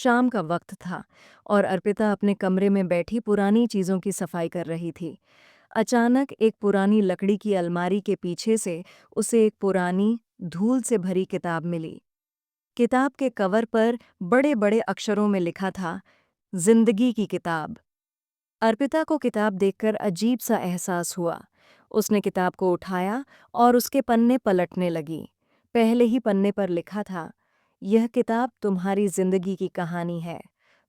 शाम का वक्त था और अर्पिता अपने कमरे में बैठी पुरानी चीज़ों की सफाई कर रही थी। अचानक एक पुरानी लकड़ी की अलमारी के पीछे से उसे एक पुरानी, धूल से भरी किताब मिली। किताब के कवर पर बड़े-बड़े अक्षरों में लिखा था, जिंदगी की किताब। अर्पिता को किताब देखकर अजीब सा एहसास हुआ। उसने किताब को उठाया और उसके पन्ने पलटने लगी। पहले ही पन्ने पर लिखा था, यह किताब तुम्हारी जिंदगी की कहानी है।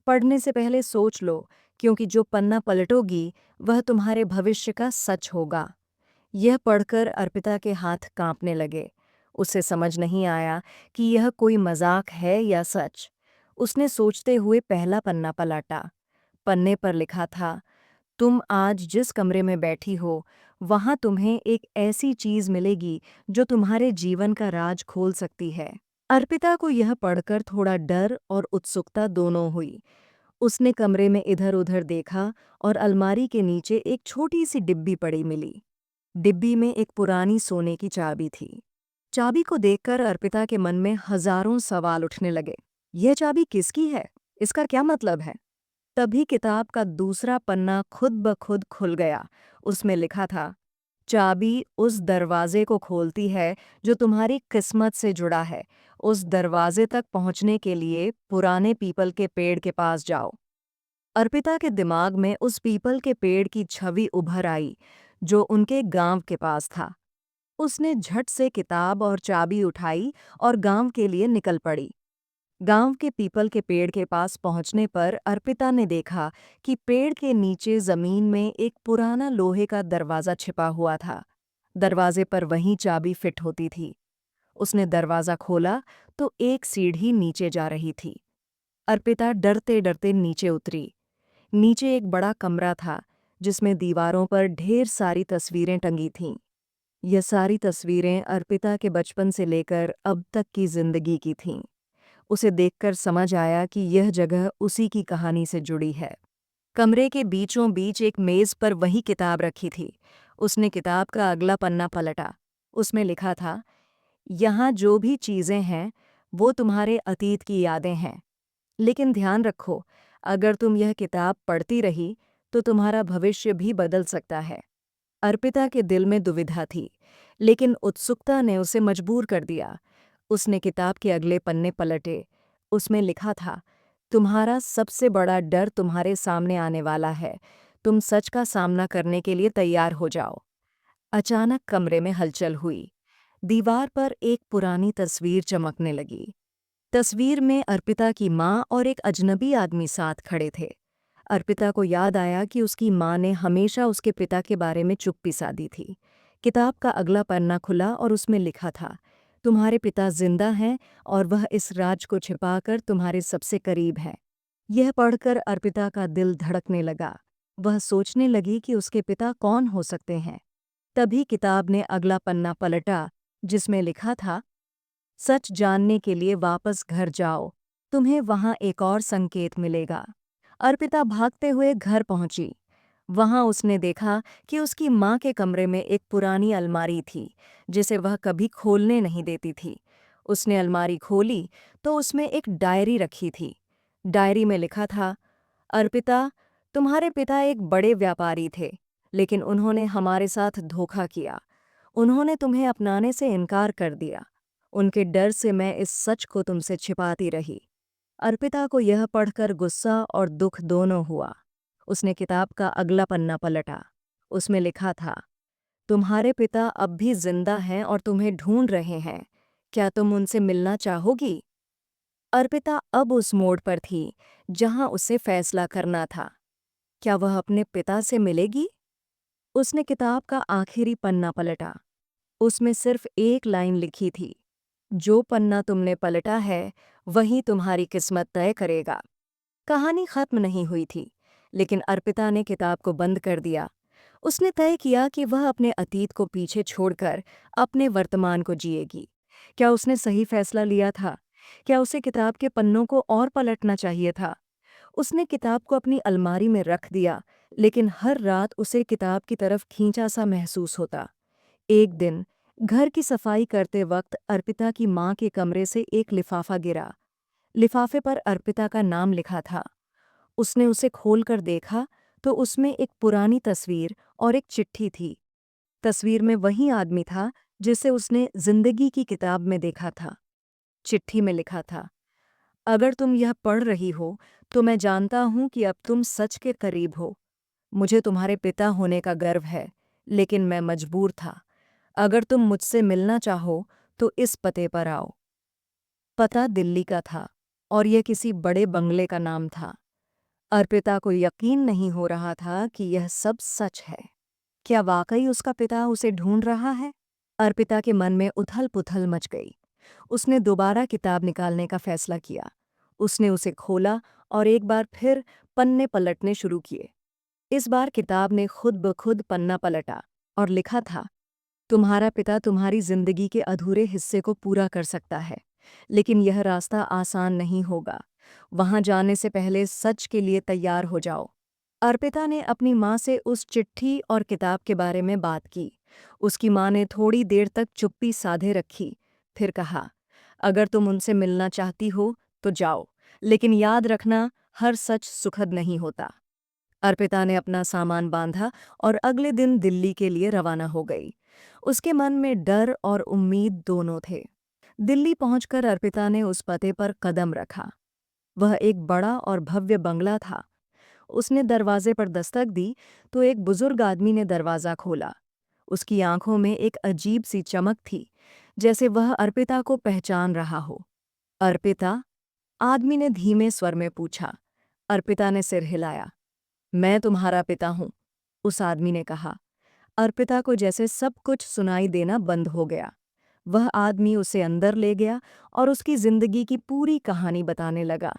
पढ़ने से पहले सोच लो, क्योंकि जो पन्ना पलटोगी वह तुम्हारे भविष्य का सच होगा। यह पढ़कर अर्पिता के हाथ कांपने लगे। उसे समझ नहीं आया कि यह कोई मजाक है या सच। उसने सोचते हुए पहला पन्ना पलटा। पन्ने पर लिखा था, तुम आज जिस कमरे में बैठी हो, वहां तुम्हें एक ऐसी चीज मिलेगी जो तुम्हारे जीवन का राज खोल सकती है। अर्पिता को यह पढ़कर थोड़ा डर और उत्सुकता दोनों हुई। उसने कमरे में इधर-उधर देखा और अलमारी के नीचे एक छोटी सी डिब्बी पड़ी मिली। डिब्बी में एक पुरानी सोने की चाबी थी। चाबी को देखकर अर्पिता के मन में हजारों सवाल उठने लगे। यह चाबी किसकी है? इसका क्या मतलब है? तभी किताब का दूसरा पन्ना खुद ब खुद खुल गया। उसमें लिखा था, चाबी उस दरवाजे को खोलती है जो तुम्हारी किस्मत से जुड़ा है। उस दरवाजे तक पहुंचने के लिए पुराने पीपल के पेड़ के पास जाओ। अर्पिता के दिमाग में उस पीपल के पेड़ की छवि उभर आई, जो उनके गांव के पास था। उसने झट से किताब और चाबी उठाई और गांव के लिए निकल पड़ी। गांव के पीपल के पेड़ के पास पहुंचने पर अर्पिता ने देखा कि पेड़ के नीचे जमीन में एक पुराना लोहे का दरवाजा छिपा हुआ था। दरवाजे पर वही चाबी फिट होती थी। उसने दरवाजा खोला तो एक सीढ़ी नीचे जा रही थी। अर्पिता डरते डरते नीचे उतरी। नीचे एक बड़ा कमरा था, जिसमें दीवारों पर ढेर सारी तस्वीरें टंगी थीं। यह सारी तस्वीरें अर्पिता के बचपन से लेकर अब तक की जिंदगी की थीं। उसे देखकर समझ आया कि यह जगह उसी की कहानी से जुड़ी है। कमरे के बीचों बीच एक मेज पर वही किताब रखी थी। उसने किताब का अगला पन्ना पलटा। उसमें लिखा था, यहाँ जो भी चीज़ें हैं वो तुम्हारे अतीत की यादें हैं। लेकिन ध्यान रखो, अगर तुम यह किताब पढ़ती रही तो तुम्हारा भविष्य भी बदल सकता है। अर्पिता के दिल में दुविधा थी, लेकिन उत्सुकता ने उसे मजबूर कर दिया। उसने किताब के अगले पन्ने पलटे। उसमें लिखा था, तुम्हारा सबसे बड़ा डर तुम्हारे सामने आने वाला है। तुम सच का सामना करने के लिए तैयार हो जाओ। अचानक कमरे में हलचल हुई। दीवार पर एक पुरानी तस्वीर चमकने लगी। तस्वीर में अर्पिता की माँ और एक अजनबी आदमी साथ खड़े थे। अर्पिता को याद आया कि उसकी माँ ने हमेशा उसके पिता के बारे में चुप्पी साधी थी। किताब का अगला पन्ना खुला और उसमें लिखा था, तुम्हारे पिता जिंदा हैं और वह इस राज को छिपाकर तुम्हारे सबसे करीब है। यह पढ़कर अर्पिता का दिल धड़कने लगा। वह सोचने लगी कि उसके पिता कौन हो सकते हैं। तभी किताब ने अगला पन्ना पलटा, जिसमें लिखा था, सच जानने के लिए वापस घर जाओ, तुम्हें वहां एक और संकेत मिलेगा। अर्पिता भागते हुए घर पहुंची। वहां उसने देखा कि उसकी माँ के कमरे में एक पुरानी अलमारी थी, जिसे वह कभी खोलने नहीं देती थी। उसने अलमारी खोली तो उसमें एक डायरी रखी थी। डायरी में लिखा था, अर्पिता, तुम्हारे पिता एक बड़े व्यापारी थे, लेकिन उन्होंने हमारे साथ धोखा किया। उन्होंने तुम्हें अपनाने से इनकार कर दिया। उनके डर से मैं इस सच को तुमसे छिपाती रही। अर्पिता को यह पढ़कर गुस्सा और दुख दोनों हुआ। उसने किताब का अगला पन्ना पलटा। उसमें लिखा था, तुम्हारे पिता अब भी जिंदा हैं और तुम्हें ढूंढ रहे हैं। क्या तुम उनसे मिलना चाहोगी? अर्पिता अब उस मोड़ पर थी जहां उसे फैसला करना था। क्या वह अपने पिता से मिलेगी? उसने किताब का आखिरी पन्ना पलटा। उसमें सिर्फ एक लाइन लिखी थी, जो पन्ना तुमने पलटा है वही तुम्हारी किस्मत तय करेगा। कहानी खत्म नहीं हुई थी, लेकिन अर्पिता ने किताब को बंद कर दिया। उसने तय किया कि वह अपने अतीत को पीछे छोड़कर अपने वर्तमान को जिएगी। क्या उसने सही फैसला लिया था? क्या उसे किताब के पन्नों को और पलटना चाहिए था? उसने किताब को अपनी अलमारी में रख दिया, लेकिन हर रात उसे किताब की तरफ खींचा सा महसूस होता। एक दिन घर की सफाई करते वक्त अर्पिता की माँ के कमरे से एक लिफाफा गिरा। लिफाफे पर अर्पिता का नाम लिखा था। उसने उसे खोलकर देखा तो उसमें एक पुरानी तस्वीर और एक चिट्ठी थी। तस्वीर में वही आदमी था जिसे उसने जिंदगी की किताब में देखा था। चिट्ठी में लिखा था, अगर तुम यह पढ़ रही हो तो मैं जानता हूं कि अब तुम सच के करीब हो। मुझे तुम्हारे पिता होने का गर्व है, लेकिन मैं मजबूर था। अगर तुम मुझसे मिलना चाहो तो इस पते पर आओ। पता दिल्ली का था और यह किसी बड़े बंगले का नाम था। अर्पिता को यकीन नहीं हो रहा था कि यह सब सच है। क्या वाकई उसका पिता उसे ढूंढ रहा है? अर्पिता के मन में उथल-पुथल मच गई। उसने दोबारा किताब निकालने का फैसला किया। उसने उसे खोला और एक बार फिर पन्ने पलटने शुरू किए। इस बार किताब ने खुद ब खुद पन्ना पलटा और लिखा था, तुम्हारा पिता तुम्हारी जिंदगी के अधूरे हिस्से को पूरा कर सकता है, लेकिन यह रास्ता आसान नहीं होगा। वहां जाने से पहले सच के लिए तैयार हो जाओ। अर्पिता ने अपनी माँ से उस चिट्ठी और किताब के बारे में बात की। उसकी माँ ने थोड़ी देर तक चुप्पी साधे रखी, फिर कहा, अगर तुम उनसे मिलना चाहती हो तो जाओ, लेकिन याद रखना, हर सच सुखद नहीं होता। अर्पिता ने अपना सामान बांधा और अगले दिन दिल्ली के लिए रवाना हो गई। उसके मन में डर और उम्मीद दोनों थे। दिल्ली पहुंचकर अर्पिता ने उस पते पर कदम रखा। वह एक बड़ा और भव्य बंगला था। उसने दरवाजे पर दस्तक दी तो एक बुजुर्ग आदमी ने दरवाज़ा खोला। उसकी आंखों में एक अजीब सी चमक थी, जैसे वह अर्पिता को पहचान रहा हो। अर्पिता? आदमी ने धीमे स्वर में पूछा। अर्पिता ने सिर हिलाया। मैं तुम्हारा पिता हूं, उस आदमी ने कहा। अर्पिता को जैसे सब कुछ सुनाई देना बंद हो गया। वह आदमी उसे अंदर ले गया और उसकी जिंदगी की पूरी कहानी बताने लगा।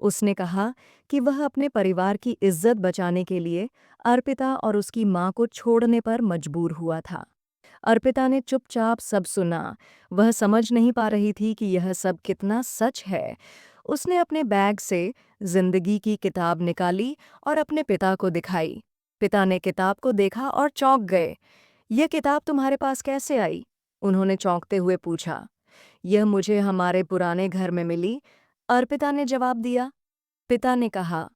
उसने कहा कि वह अपने परिवार की इज्जत बचाने के लिए अर्पिता और उसकी मां को छोड़ने पर मजबूर हुआ था। अर्पिता ने चुपचाप सब सुना। वह समझ नहीं पा रही थी कि यह सब कितना सच है। उसने अपने बैग से जिंदगी की किताब निकाली और अपने पिता को दिखाई। पिता ने किताब को देखा और चौंक गए। यह किताब तुम्हारे पास कैसे आई? उन्होंने चौंकते हुए पूछा। यह मुझे हमारे पुराने घर में मिली, अर्पिता ने जवाब दिया। पिता ने कहा,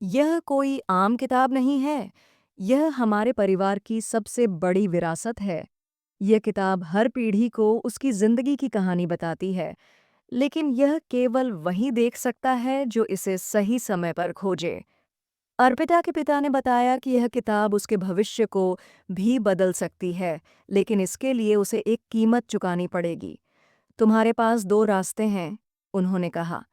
यह कोई आम किताब नहीं है, यह हमारे परिवार की सबसे बड़ी विरासत है। यह किताब हर पीढ़ी को उसकी जिंदगी की कहानी बताती है, लेकिन यह केवल वही देख सकता है जो इसे सही समय पर खोजे। अर्पिता के पिता ने बताया कि यह किताब उसके भविष्य को भी बदल सकती है, लेकिन इसके लिए उसे एक कीमत चुकानी पड़ेगी। तुम्हारे पास दो रास्ते हैं, उन्होंने कहा।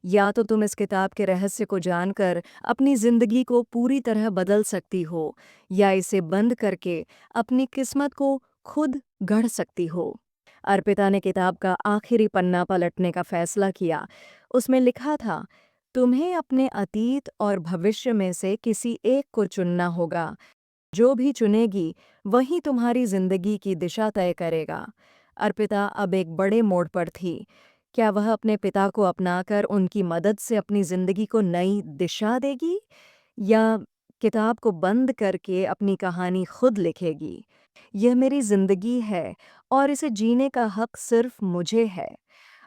या तो तुम इस किताब के रहस्य को जानकर अपनी जिंदगी को पूरी तरह बदल सकती हो, या इसे बंद करके अपनी किस्मत को खुद गढ़ सकती हो। अर्पिता ने किताब का आखिरी पन्ना पलटने का फैसला किया। उसमें लिखा था, तुम्हें अपने अतीत और भविष्य में से किसी एक को चुनना होगा। जो भी चुनेगी वही तुम्हारी जिंदगी की दिशा तय करेगा। अर्पिता अब एक बड़े मोड़ पर थी। क्या वह अपने पिता को अपनाकर उनकी मदद से अपनी जिंदगी को नई दिशा देगी, या किताब को बंद करके अपनी कहानी खुद लिखेगी? यह मेरी जिंदगी है और इसे जीने का हक सिर्फ मुझे है।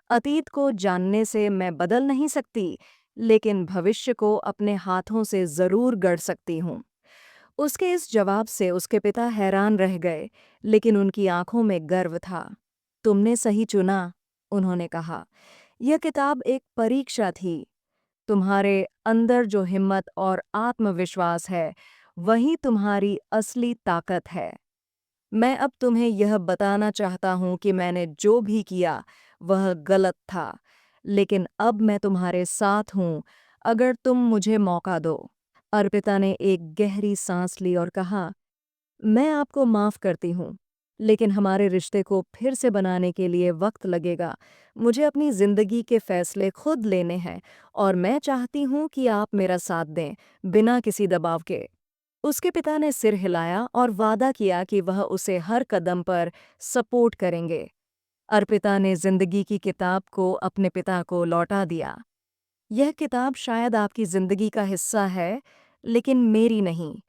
अतीत को जानने से मैं बदल नहीं सकती, लेकिन भविष्य को अपने हाथों से जरूर गढ़ सकती हूँ। उसके इस जवाब से उसके पिता हैरान रह गए, लेकिन उनकी आंखों में गर्व था। तुमने सही चुना, उन्होंने कहा। यह किताब एक परीक्षा थी। तुम्हारे अंदर जो हिम्मत और आत्मविश्वास है, वही तुम्हारी असली ताकत है। मैं अब तुम्हें यह बताना चाहता हूं कि मैंने जो भी किया वह गलत था, लेकिन अब मैं तुम्हारे साथ हूं अगर तुम मुझे मौका दो। अर्पिता ने एक गहरी सांस ली और कहा, मैं आपको माफ करती हूँ, लेकिन हमारे रिश्ते को फिर से बनाने के लिए वक्त लगेगा। मुझे अपनी जिंदगी के फैसले खुद लेने हैं और मैं चाहती हूँ कि आप मेरा साथ दें, बिना किसी दबाव के। उसके पिता ने सिर हिलाया और वादा किया कि वह उसे हर कदम पर सपोर्ट करेंगे। अर्पिता ने जिंदगी की किताब को अपने पिता को लौटा दिया। यह किताब शायद आपकी जिंदगी का हिस्सा है, लेकिन मेरी नहीं।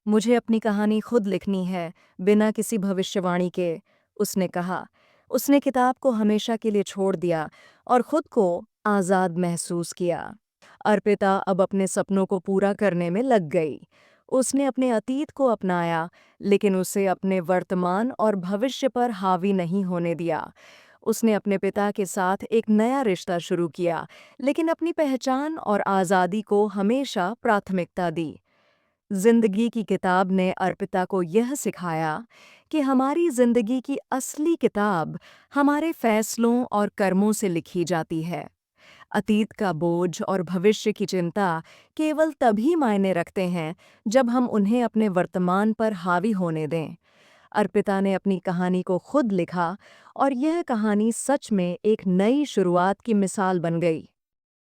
मुझे अपनी कहानी खुद लिखनी है, बिना किसी भविष्यवाणी के, उसने कहा। उसने किताब को हमेशा के लिए छोड़ दिया और खुद को आज़ाद महसूस किया। अर्पिता अब अपने सपनों को पूरा करने में लग गई। उसने अपने अतीत को अपनाया, लेकिन उसे अपने वर्तमान और भविष्य पर हावी नहीं होने दिया। उसने अपने पिता के साथ एक नया रिश्ता शुरू किया, लेकिन अपनी पहचान और आज़ादी को हमेशा प्राथमिकता दी। जिंदगी की किताब ने अर्पिता को यह सिखाया कि हमारी जिंदगी की असली किताब हमारे फैसलों और कर्मों से लिखी जाती है। अतीत का बोझ और भविष्य की चिंता केवल तभी मायने रखते हैं जब हम उन्हें अपने वर्तमान पर हावी होने दें। अर्पिता ने अपनी कहानी को खुद लिखा और यह कहानी सच में एक नई शुरुआत की मिसाल बन गई।